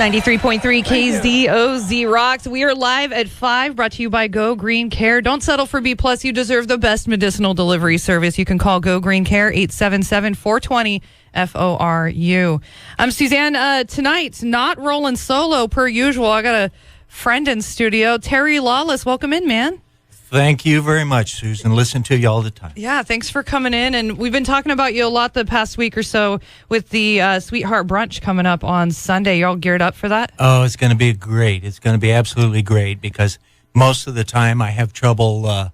93.3 KZOZ Rocks. We are live at 5, brought to you by Go Green Care. Don't settle for B+. You deserve the best medicinal delivery service. You can call Go Green Care, 877-420-FORU. I'm Suzanne. Tonight, not rolling solo per usual. I got a friend in studio, Terry Lawless. Welcome in, man. Thank you very much, Susan. Listen to you all the time. Yeah, thanks for coming in. And we've been talking about you a lot the past week or so with the Sweetheart Brunch coming up on Sunday. You all geared up for that? Oh, it's going to be great. It's going to be absolutely great because most of the time I have trouble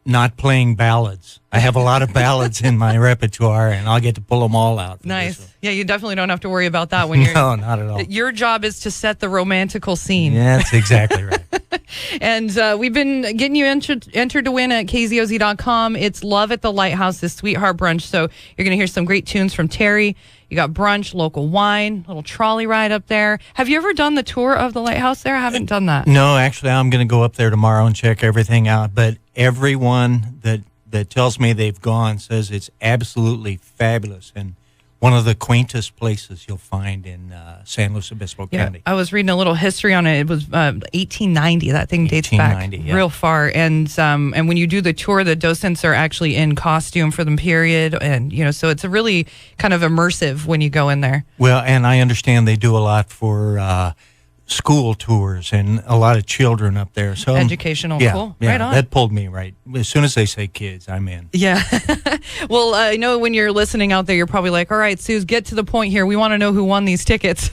not playing ballads. I have a lot of ballads in my repertoire, and I'll get to pull them all out. Nice. Yeah, you definitely don't have to worry about that when you're... No, not at all. Your job is to set the romantical scene. Yeah, that's exactly right. And we've been getting you entered to win at KZOZ.com. It's Love at the Lighthouse, this Sweetheart Brunch. So you're going to hear some great tunes from Terry. You got brunch, local wine, little trolley ride up there. Have you ever done the tour of the lighthouse there? I haven't done that. No, actually, I'm going to go up there tomorrow and check everything out. But everyone that tells me they've gone says it's absolutely fabulous and one of the quaintest places you'll find in San Luis County. I was reading a little history on it. It was 1890. That thing dates back real far. And when you do the tour, the docents are actually in costume for the period. And, so it's a really kind of immersive when you go in there. Well, and I understand they do a lot for school tours and a lot of children up there. So educational, cool. Yeah, right on. That pulled me right. As soon as they say kids, I'm in. Yeah. Well, I know when you're listening out there, you're probably like, all right, Suze, get to the point here. We want to know who won these tickets.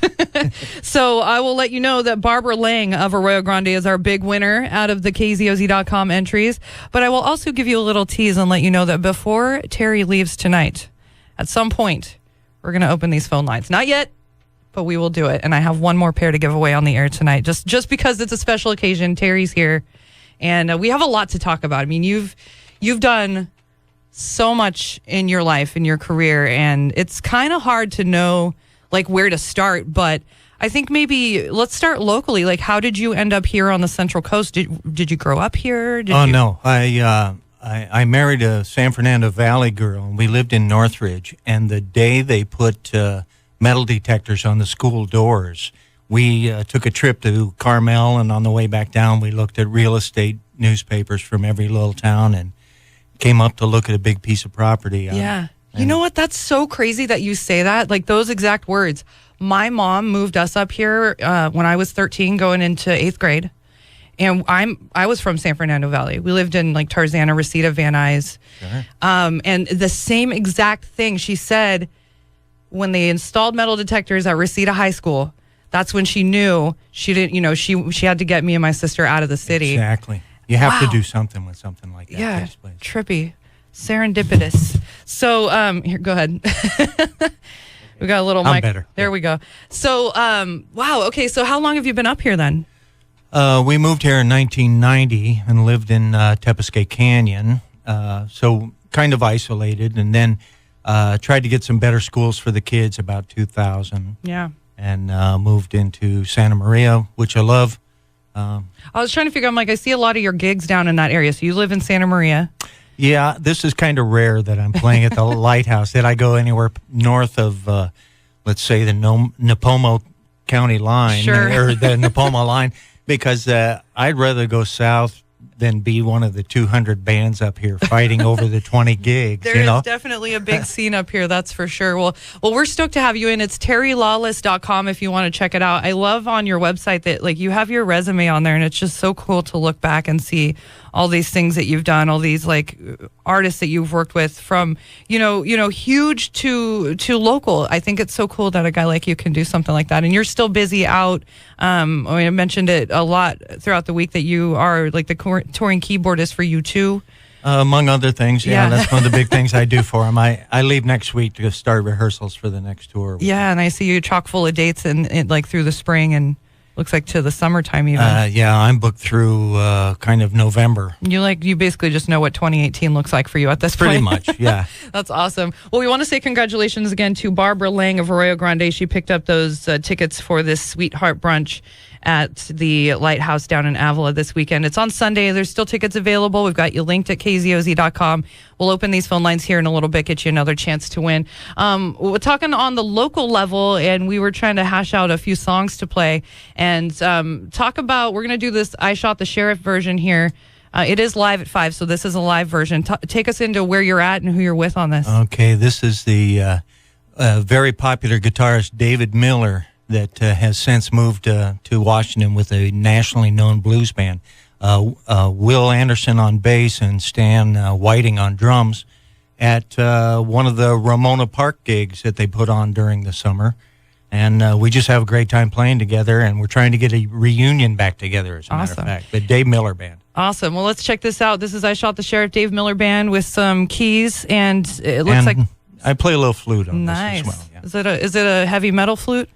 So I will let you know that Barbara Lang of Arroyo Grande is our big winner out of the KZOZ.com entries. But I will also give you a little tease and let you know that before Terry leaves tonight, at some point, we're going to open these phone lines. Not yet, but we will do it. And I have one more pair to give away on the air tonight, just because it's a special occasion. Terry's here, and we have a lot to talk about. I mean, you've done so much in your life, in your career, and it's kind of hard to know like where to start. But I think maybe let's start locally. Like, how did you end up here on the Central Coast? Did you grow up here? No, I married a San Fernando Valley girl, and we lived in Northridge. And the day they put metal detectors on the school doors, we took a trip to Carmel, and on the way back down, we looked at real estate newspapers from every little town and came up to look at a big piece of property. Yeah. You know what? That's so crazy that you say that, like those exact words. My mom moved us up here when I was 13 going into 8th grade. And I was from San Fernando Valley. We lived in like Tarzana, Reseda, Van Nuys. Sure. And the same exact thing she said when they installed metal detectors at Reseda High School. That's when she knew she didn't, she had to get me and my sister out of the city. Exactly. You have to do something with something like that. Yeah, trippy, serendipitous. So, here, go ahead. We got a little mic. Better. There we go. So, wow. Okay. So how long have you been up here then? We moved here in 1990 and lived in Tepesquay Canyon. So kind of isolated, and then tried to get some better schools for the kids about 2000. Yeah. And moved into Santa Maria, which I love. I was trying to figure out, I'm like, I see a lot of your gigs down in that area. So you live in Santa Maria. Yeah, this is kind of rare that I'm playing at the Lighthouse. That I go anywhere north of, let's say, the Napomo County line, or the Napomo line, because I'd rather go south than be one of the 200 bands up here fighting over the 20 gigs. There is definitely a big scene up here, that's for sure. Well, we're stoked to have you in. It's terrylawless.com if you want to check it out. I love on your website that like you have your resume on there, and it's just so cool to look back and see all these things that you've done, all these like artists that you've worked with, from huge to local. I think it's so cool that a guy like you can do something like that, and you're still busy out. I mentioned it a lot throughout the week that you are like the touring keyboardist for U2. Among other things, yeah, that's one of the big things I do for him. I leave next week to start rehearsals for the next tour. Yeah, and I see you chock full of dates and like through the spring and looks like to the summertime even. Yeah, I'm booked through kind of November. You basically just know what 2018 looks like for you at this point. Pretty much, yeah. That's awesome. Well, we want to say congratulations again to Barbara Lang of Arroyo Grande. She picked up those tickets for this Sweetheart Brunch. at the Lighthouse down in Avila this weekend. It's on Sunday. There's still tickets available. We've got you linked at kzoz.com. We'll open these phone lines here in a little bit, get you another chance to win. We're talking on the local level, and we were trying to hash out a few songs to play and talk about, we're going to do this I Shot the Sheriff version here. It is live at 5, so this is a live version. Take us into where you're at and who you're with on this. Okay, this is the very popular guitarist David Miller that has since moved to Washington with a nationally known blues band. Will Anderson on bass and Stan Whiting on drums at one of the Ramona Park gigs that they put on during the summer. And we just have a great time playing together, and we're trying to get a reunion back together, as a matter of fact. The Dave Miller Band. Awesome. Well, let's check this out. This is I Shot the Sheriff, Dave Miller Band with some keys, and it looks like... I play a little flute on this nice. as well. Yeah. Is it a heavy metal flute?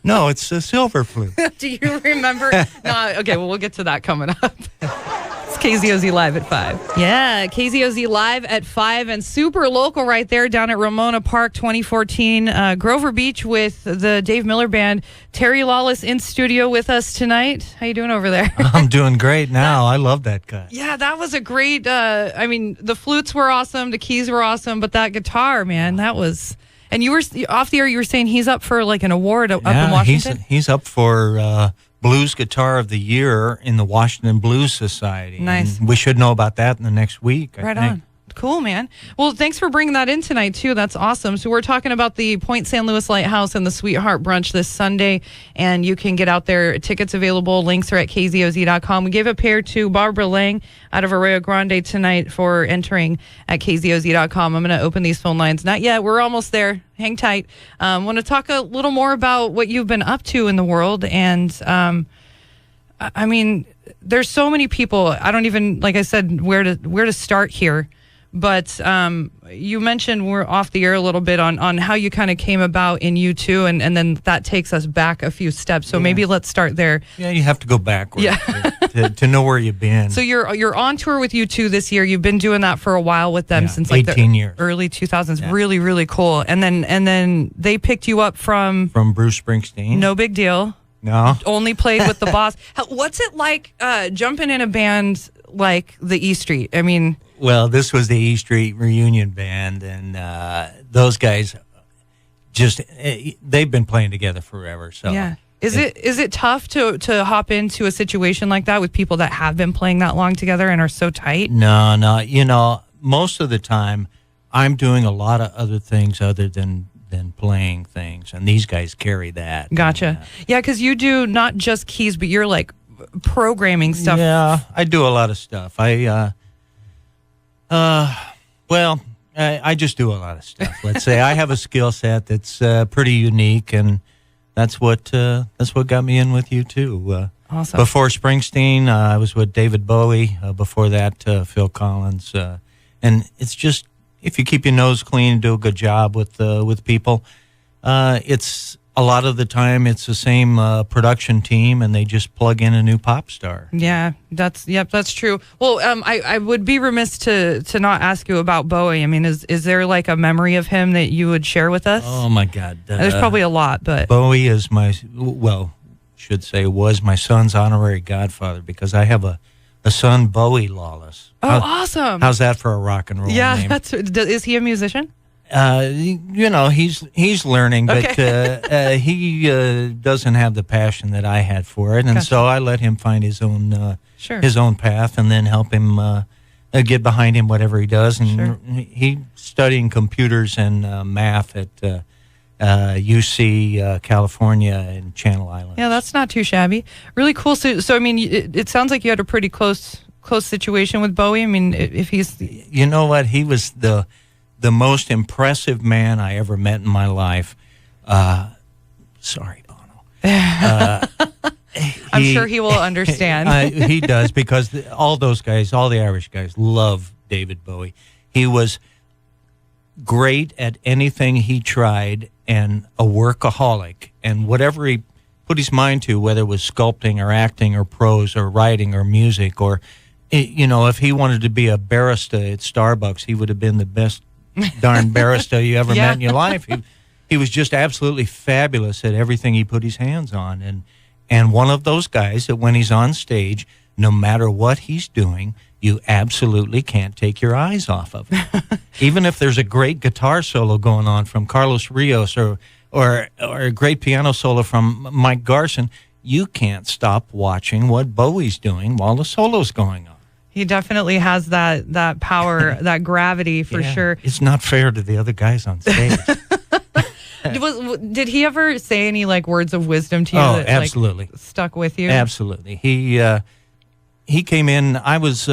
No, it's a silver flute. Do you remember? No, okay, well, we'll get to that coming up. It's KZOZ Live at 5. Yeah, KZOZ Live at 5, and super local right there down at Ramona Park 2014. Grover Beach with the Dave Miller Band. Terry Lawless in studio with us tonight. How you doing over there? I'm doing great now. I love that guy. Yeah, that was a great, the flutes were awesome, the keys were awesome, but that guitar, man, that was... And you were off the air, you were saying he's up for like an award up in Washington? He's up for Blues Guitar of the Year in the Washington Blues Society. Nice. And we should know about that in the next week, I think. On. Cool, man. Well, thanks for bringing that in tonight, too. That's awesome. So we're talking about the Point San Luis Lighthouse and the Sweetheart Brunch this Sunday, and you can get out there. Tickets available. Links are at kzoz.com. We gave a pair to Barbara Lang out of Arroyo Grande tonight for entering at kzoz.com. I'm going to open these phone lines. Not yet. We're almost there. Hang tight. I want to talk a little more about what you've been up to in the world, and there's so many people. I don't even, like I said, where to start here. But you mentioned, we're off the air a little bit on how you kind of came about in U2, and then that takes us back a few steps. So maybe let's start there. Yeah, you have to go backwards to know where you've been. So you're on tour with U2 this year. You've been doing that for a while with them since like 18 the years. Early 2000s. Yeah. Really, really cool. And then they picked you up from Bruce Springsteen. No big deal. No. Only played with the boss. What's it like jumping in a band like the E Street? I mean... Well, this was the E Street reunion band, and those guys they've been playing together forever. So yeah, is it tough to hop into a situation like that with people that have been playing that long together and are so tight? No. You know, most of the time I'm doing a lot of other things other than playing things, and these guys carry that. Gotcha. Yeah, because you do not just keys, but you're like programming stuff. Yeah, I do a lot of stuff. I just do a lot of stuff. Let's say I have a skill set that's pretty unique, and that's what got me in with U2. Awesome. Before Springsteen, I was with David Bowie. Before that, Phil Collins. And it's just, if you keep your nose clean and do a good job with people, it's a lot of the time it's the same production team, and they just plug in a new pop star. Yeah, that's true. Well, I would be remiss to not ask you about Bowie. I mean, is there like a memory of him that you would share with us? Oh my God, there's probably a lot, but Bowie is was my son's honorary godfather, because I have a son, Bowie Lawless. Oh, awesome! How's that for a rock and roll name? Is he a musician? He's learning, but okay. He doesn't have the passion that I had for it, and so I let him find his own path, and then help him get behind him whatever he does. And he's studying computers and math at UC California in Channel Islands. Yeah, that's not too shabby. Really cool. So I mean, it sounds like you had a pretty close situation with Bowie. I mean, if he's, you know what, he was the most impressive man I ever met in my life. Sorry, Bono. I'm sure he will understand. He does, because all those guys, all the Irish guys, love David Bowie. He was great at anything he tried, and a workaholic. And whatever he put his mind to, whether it was sculpting or acting or prose or writing or music, or, if he wanted to be a barista at Starbucks, he would have been the best darn barista you ever met in your life. He he was just absolutely fabulous at everything he put his hands on. And one of those guys that when he's on stage, no matter what he's doing, you absolutely can't take your eyes off of him. Even if there's a great guitar solo going on from Carlos Rios or a great piano solo from Mike Garson, you can't stop watching what Bowie's doing while the solo's going on. He definitely has that power, that gravity for sure. It's not fair to the other guys on stage. Did he ever say any like words of wisdom to you? Oh, that, absolutely. Like, stuck with you? Absolutely. He came in. I was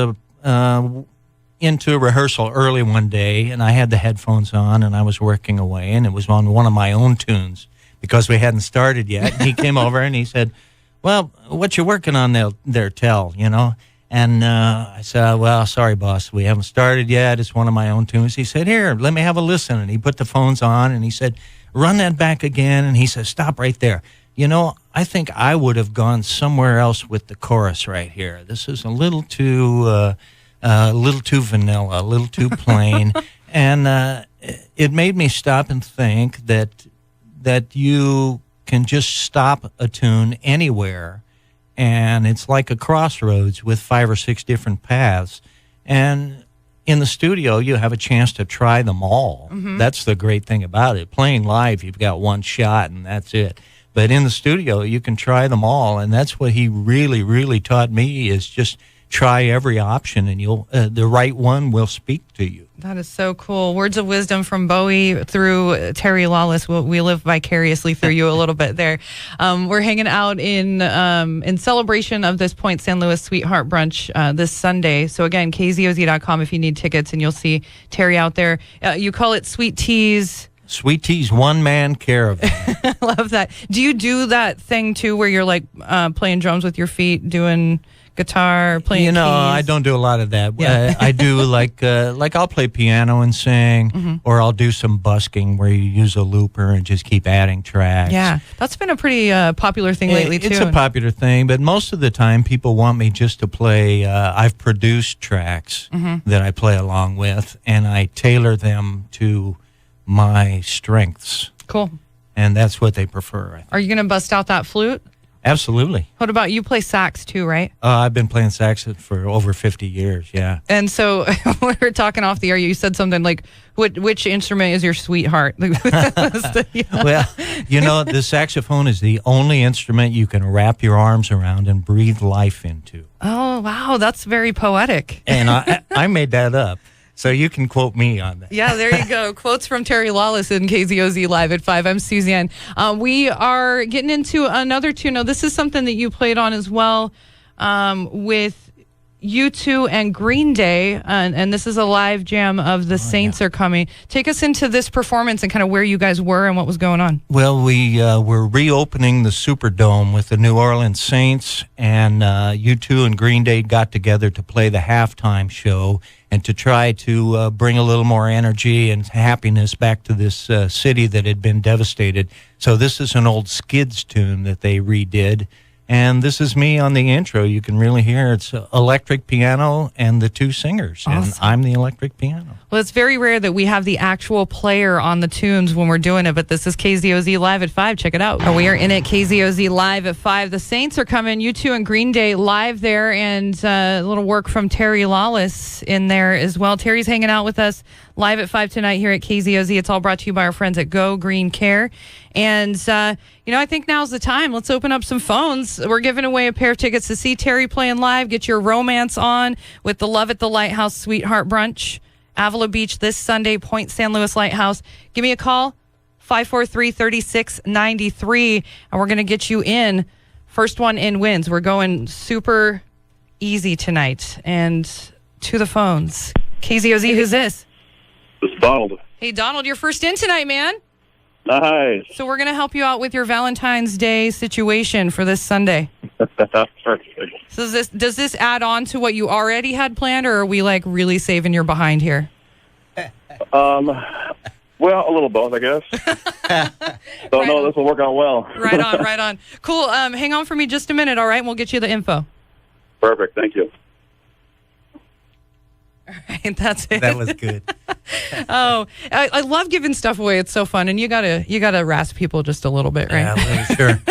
into rehearsal early one day, and I had the headphones on, and I was working away, and it was on one of my own tunes because we hadn't started yet. And he came over and he said, "Well, what you working on there, Tell, you know?" And I said, "Well, sorry, boss, we haven't started yet. It's one of my own tunes." He said, "Here, let me have a listen." And he put the phones on, and he said, "Run that back again." And he said, "Stop right there. You know, I think I would have gone somewhere else with the chorus right here. This is a little too vanilla, a little too plain." And it made me stop and think that you can just stop a tune anywhere, and it's like a crossroads with 5 or 6 different paths. And in the studio, you have a chance to try them all. Mm-hmm. That's the great thing about it. Playing live, you've got one shot, and that's it. But in the studio, you can try them all, and that's what he really, really taught me is just try every option, and you'll the right one will speak to you. That is so cool. Words of wisdom from Bowie through Terry Lawless. We live vicariously through you a little bit there. We're hanging out in celebration of this Point San Luis Sweetheart Brunch this Sunday. So again, kzoz.com if you need tickets, and you'll see Terry out there. You call it Sweet Tea's. Sweet Tea's one-man caravan. I love that. Do you do that thing too where you're like playing drums with your feet, doing guitar, playing keys? I don't do a lot of that. Yeah. I do like I'll play piano and sing, mm-hmm. or I'll do some busking where you use a looper and just keep adding tracks. Yeah, that's been a pretty popular thing lately too. It's a popular thing, but most of the time people want me just to play. I've produced tracks mm-hmm. that I play along with, and I tailor them to my strengths. Cool. And that's what they prefer, I think. Are you going to bust out that flute? Absolutely. What about you play sax too, right? I've been playing sax for over 50 years, yeah. And so we were talking off the air, you said something like, which instrument is your sweetheart? Well, the saxophone is the only instrument you can wrap your arms around and breathe life into. Oh, wow. That's very poetic. And I made that up. So you can quote me on that. Yeah, there you go. Quotes from Terry Lawless in KZOZ Live at 5. I'm Suzanne. We are getting into another tune. Now, this is something that you played on as well with U2 and Green Day. And this is a live jam of The Saints Are Coming. Take us into this performance and kind of where you guys were and what was going on. Well, we were reopening the Superdome with the New Orleans Saints, and U2 and Green Day got together to play the halftime show and to try to bring a little more energy and happiness back to this city that had been devastated. So this is an old Skids tune that they redid. And this is me on the intro. You can really hear it's electric piano and the 2 singers. Awesome. And I'm the electric piano. Well, it's very rare that we have the actual player on the tunes when we're doing it, but this is KZOZ Live at 5. Check it out. We are in at KZOZ Live at 5. The Saints are coming. U2 and Green Day live there, and a little work from Terry Lawless in there as well. Terry's hanging out with us live at 5 tonight here at KZOZ. It's all brought to you by our friends at Go Green Care. And, I think now's the time. Let's open up some phones. We're giving away a pair of tickets to see Terry playing live. Get your romance on with the Love at the Lighthouse Sweetheart Brunch. Avila Beach this Sunday, Point San Luis Lighthouse. Give me a call, 543-3693, and we're going to get you in. First one in wins. We're going super easy tonight. And to the phones. KZOZ, who's this? This is Donald. Hey, Donald, you're first in tonight, man. Nice. So we're going to help you out with your Valentine's Day situation for this Sunday. Perfect. So does this add on to what you already had planned, or are we like really saving your behind here? Well, a little both, I guess. So no, this will work out well. Right on. Cool. Hang on for me just a minute, all right? And we'll get you the info. Perfect. Thank you. Right, that's it. That was good. Oh, I love giving stuff away. It's so fun, and you gotta rasp people just a little bit, right? Yeah, sure.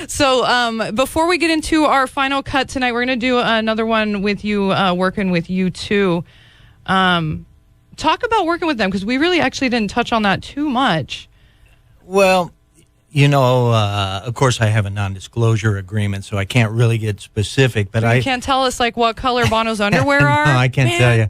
So before we get into our final cut tonight, we're going to do another one with you, working with U2. Talk about working with them, because we really actually didn't touch on that too much. Well, of course, I have a non-disclosure agreement, so I can't really get specific. But You can't tell us like what color Bono's underwear are? No, I can't tell you.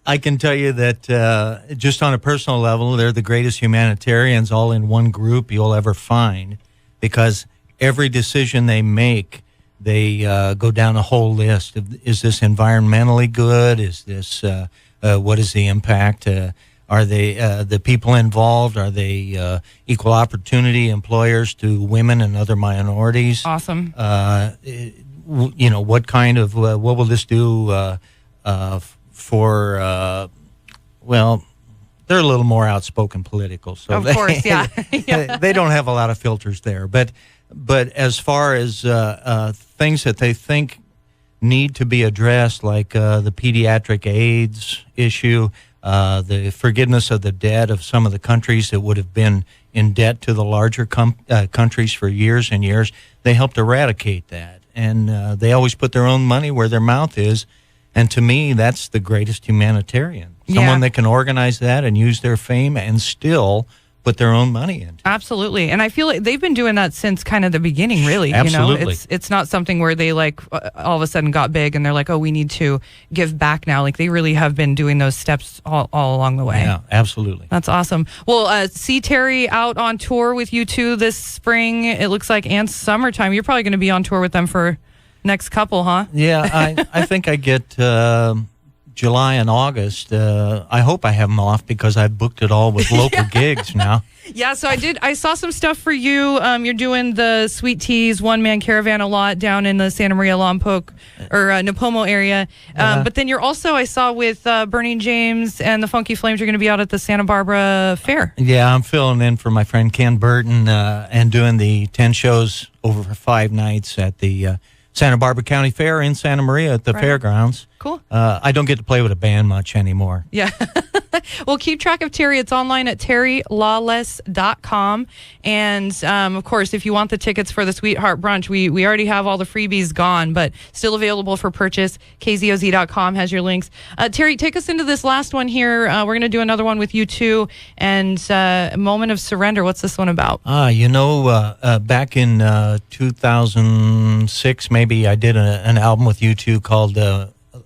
I can tell you that just on a personal level, they're the greatest humanitarians all in one group you'll ever find, because every decision they make, they go down a whole list. Is this environmentally good? Is this what is the impact? Are they the people involved? Are they equal opportunity employers to women and other minorities? Awesome. What kind of what will this do for? Well, they're a little more outspoken political, so of course, yeah. They don't have a lot of filters there. But as far as things that they think need to be addressed, like the pediatric AIDS issue, the forgiveness of the debt of some of the countries that would have been in debt to the larger countries for years and years, they helped eradicate that. And they always put their own money where their mouth is. And to me, that's the greatest humanitarian. Someone that can organize that and use their fame and still put their own money into. Absolutely. And I feel like they've been doing that since kind of the beginning, really. Absolutely. It's not something where they like all of a sudden got big and they're like, oh, we need to give back now. Like they really have been doing those steps all along the way. Yeah, absolutely. That's awesome. Well, see Terry out on tour with U2 this spring, it looks like, and summertime. You're probably going to be on tour with them for next couple, huh? Yeah, I think I get July and August. I hope I have them off because I've booked it all with local gigs now. Yeah, so I saw some stuff for you. You're doing the Sweet Teas one-man Caravan a lot down in the Santa Maria Lompoc or Napomo area. But then you're also, I saw with Bernie James and the Funky Flames, you're going to be out at the Santa Barbara Fair. Yeah, I'm filling in for my friend Ken Burton and doing the 10 shows over 5 nights at the Santa Barbara County Fair in Santa Maria at the fairgrounds. Cool. I don't get to play with a band much anymore. Yeah. Well, keep track of Terry. It's online at terrylawless.com. And, of course, if you want the tickets for the Sweetheart Brunch, we already have all the freebies gone, but still available for purchase. KZOZ.com has your links. Terry, take us into this last one here. We're going to do another one with U2 and Moment of Surrender. What's this one about? Back in 2006, maybe I did an album with U2 called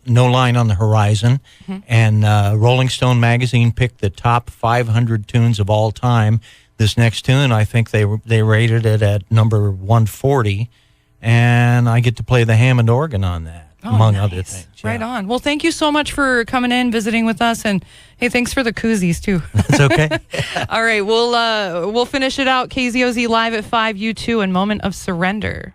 No Line on the Horizon, and Rolling Stone magazine picked the top 500 tunes of all time. This next tune, I think they rated it at number 140, and I get to play the Hammond organ on that, among other things. Yeah. Right on. Well, thank you so much for coming in, visiting with us, and hey, thanks for the koozies too. It's okay. All right, we'll finish it out. KZOZ live at 5, U2 and Moment of Surrender.